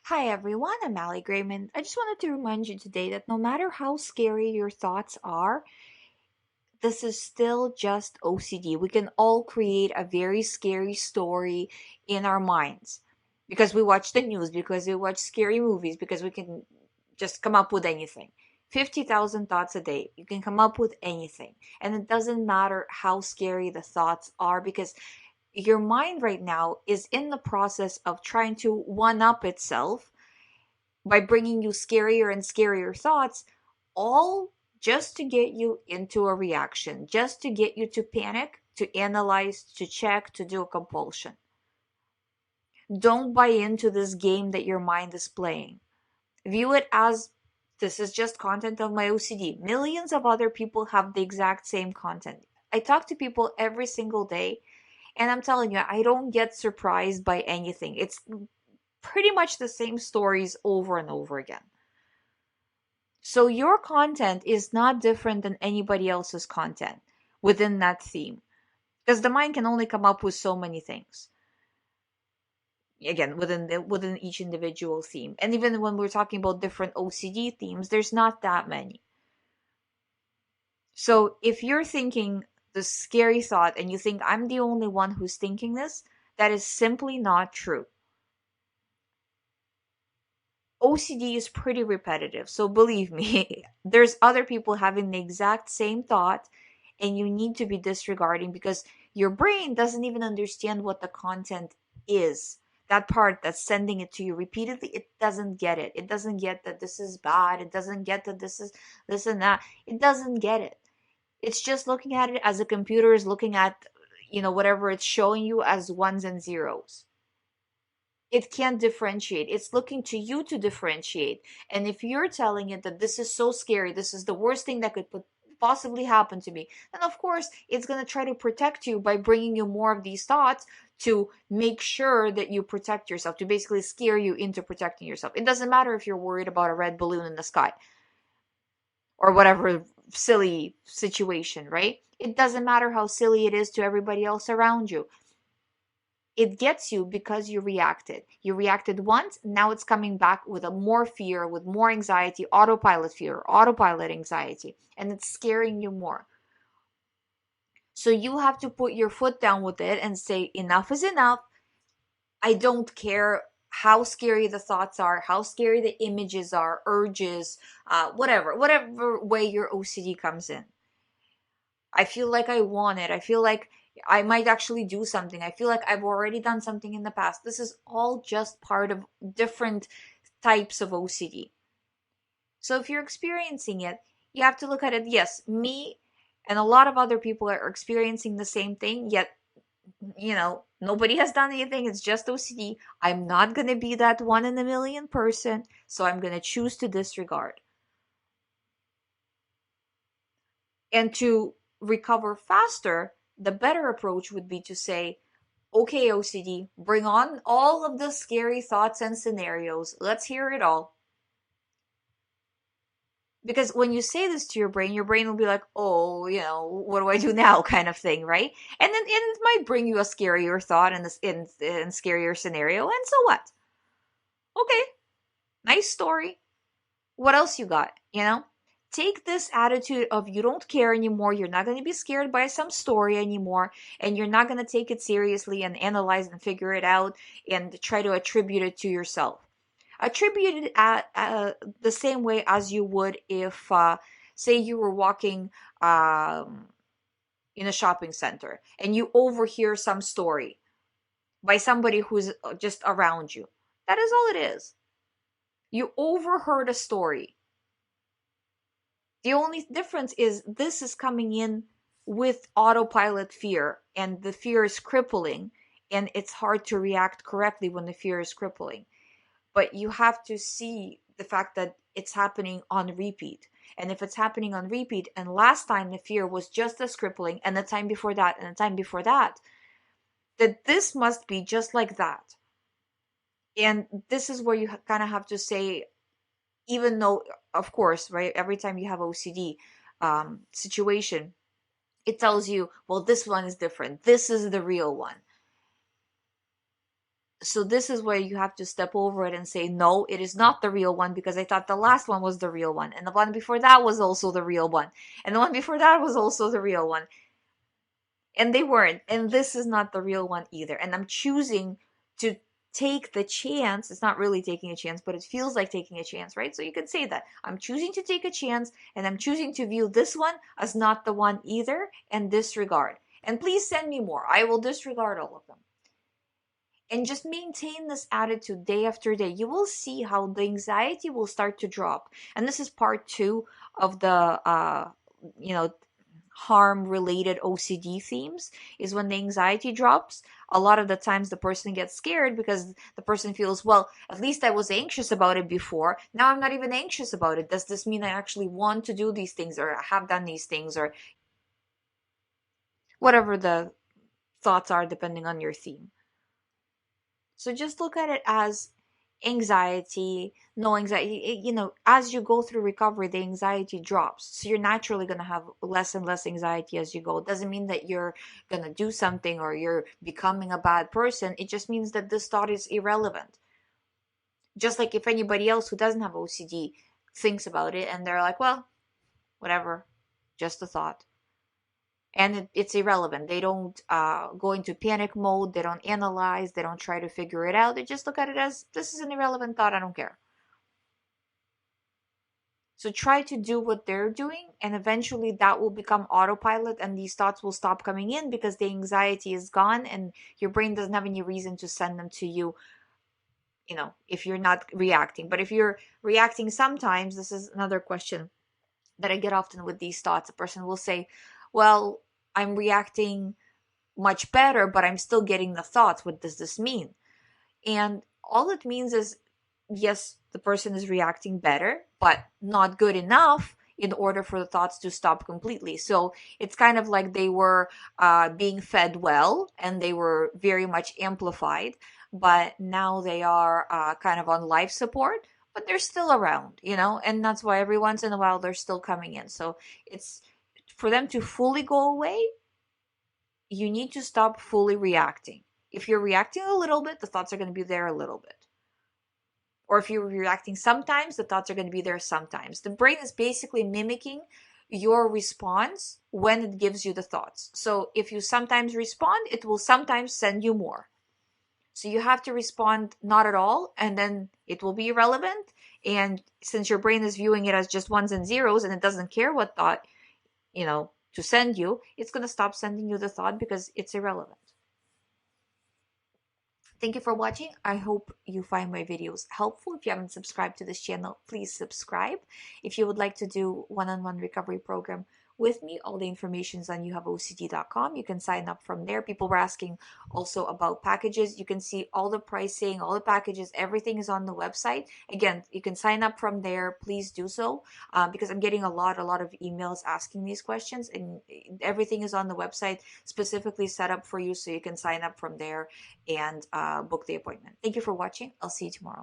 Hi everyone, I'm GREYMOND. I just wanted to remind you today that no matter how scary your thoughts are, this is still just OCD. We can all create a very scary story in our minds because we watch the news, because we watch scary movies, because we can just come up with anything. 50,000 thoughts a day. You can come up with anything. And it doesn't matter how scary the thoughts are because your mind right now is in the process of trying to one up itself by bringing you scarier and scarier thoughts, all just to get you into a reaction, just to get you to panic, to analyze, to check, to do a compulsion. Don't buy into this game that your mind is playing. View it as this is just content of my OCD. Millions of other people have the exact same content. I talk to people every single day, and I'm telling you, I don't get surprised by anything. It's pretty much the same stories over and over again. So your content is not different than anybody else's content within that theme because the mind can only come up with so many things. Again, within each individual theme. And even when we're talking about different OCD themes, there's not that many. So if you're thinking the scary thought and you think I'm the only one who's thinking this, that is simply not true. OCD is pretty repetitive. So believe me, there's other people having the exact same thought and you need to be disregarding because your brain doesn't even understand what the content is. That part that's sending it to you repeatedly, it doesn't get it. It doesn't get that this is bad. It doesn't get that this is this and that. It doesn't get it. It's just looking at it as a computer is looking at, whatever it's showing you as ones and zeros. It can't differentiate. It's looking to you to differentiate. And if you're telling it that this is so scary, this is the worst thing that could possibly happen to me, then of course it's going to try to protect you by bringing you more of these thoughts to make sure that you protect yourself, to basically scare you into protecting yourself. It doesn't matter if you're worried about a red balloon in the sky or whatever silly situation, right? It doesn't matter how silly it is to everybody else around you. It gets you because you reacted. You reacted once, now it's coming back with a more fear, with more anxiety, autopilot fear, autopilot anxiety, and it's scaring you more. So you have to put your foot down with it and say, enough is enough. I don't care how scary the thoughts are, how scary the images are, urges, whatever way your OCD comes in. I feel like I want it. I feel like I might actually do something. I feel like I've already done something in the past. This is all just part of different types of OCD. So if you're experiencing it, you have to look at it. Yes, me and a lot of other people are experiencing the same thing, yet, nobody has done anything. It's just OCD. I'm not going to be that one in a million person, so I'm going to choose to disregard. And to recover faster, the better approach would be to say, okay, OCD, bring on all of the scary thoughts and scenarios. Let's hear it all. Because when you say this to your brain will be like, oh, what do I do now kind of thing, right? And then it might bring you a scarier thought and in scarier scenario. And so what? Okay, nice story. What else you got, Take this attitude of you don't care anymore, you're not going to be scared by some story anymore, and you're not going to take it seriously and analyze and figure it out and try to attribute it to yourself. Attribute it the same way as you would if, say, you were walking in a shopping center and you overhear some story by somebody who's just around you. That is all it is. You overheard a story. The only difference is this is coming in with autopilot fear, and the fear is crippling, and it's hard to react correctly when the fear is crippling. But you have to see the fact that it's happening on repeat. And if it's happening on repeat, and last time the fear was just as crippling, and the time before that, and the time before that, that this must be just like that. And this is where you kind of have to say, even though, of course, right, every time you have OCD situation, it tells you, well, this one is different. This is the real one. So this is where you have to step over it and say, no, it is not the real one, because I thought the last one was the real one, and the one before that was also the real one, and the one before that was also the real one, and they weren't, and this is not the real one either, and I'm choosing to take the chance. It's not really taking a chance, but it feels like taking a chance, right? So you could say that I'm choosing to take a chance, and I'm choosing to view this one as not the one either, and disregard. And please send me more. I will disregard all of them. And just maintain this attitude day after day. You will see how the anxiety will start to drop. And this is part two of the you know harm related OCD themes, is when the anxiety drops. A lot of the times the person gets scared because the person feels, well, at least I was anxious about it before. Now I'm not even anxious about it. Does this mean I actually want to do these things, or have done these things, or whatever the thoughts are depending on your theme? So just look at it as anxiety, no anxiety. As you go through recovery, the anxiety drops. So you're naturally going to have less and less anxiety as you go. It doesn't mean that you're going to do something or you're becoming a bad person. It just means that this thought is irrelevant. Just like if anybody else who doesn't have OCD thinks about it and they're like, well, whatever, just a thought. And it's irrelevant. They don't go into panic mode. They don't analyze. They don't try to figure it out. They just look at it as, this is an irrelevant thought. I don't care. So try to do what they're doing, and eventually that will become autopilot, and these thoughts will stop coming in because the anxiety is gone and your brain doesn't have any reason to send them to you, if you're not reacting. But if you're reacting sometimes, this is another question that I get often with these thoughts. A person will say, well, I'm reacting much better, but I'm still getting the thoughts. What does this mean? And all it means is, yes, the person is reacting better, but not good enough in order for the thoughts to stop completely. So it's kind of like they were being fed well and they were very much amplified, but now they are kind of on life support, but they're still around, and that's why every once in a while they're still coming in. So it's for them to fully go away, you need to stop fully reacting. If you're reacting a little bit, the thoughts are going to be there a little bit. Or if you're reacting sometimes, the thoughts are going to be there sometimes. The brain is basically mimicking your response when it gives you the thoughts. So if you sometimes respond, it will sometimes send you more. So you have to respond not at all, and then it will be irrelevant. And since your brain is viewing it as just ones and zeros and it doesn't care what thought, to send you, it's going to stop sending you the thought because it's irrelevant. Thank you for watching. I hope you find my videos helpful. If you haven't subscribed to this channel, please subscribe. If you would like to do one-on-one recovery program with me, all the information is on youhaveocd.com. You can sign up from there. People were asking also about packages. You can see all the pricing, all the packages, everything is on the website. Again, you can sign up from there. Please do so because I'm getting a lot of emails asking these questions, and everything is on the website specifically set up for you, so you can sign up from there and book the appointment. Thank you for watching. I'll see you tomorrow.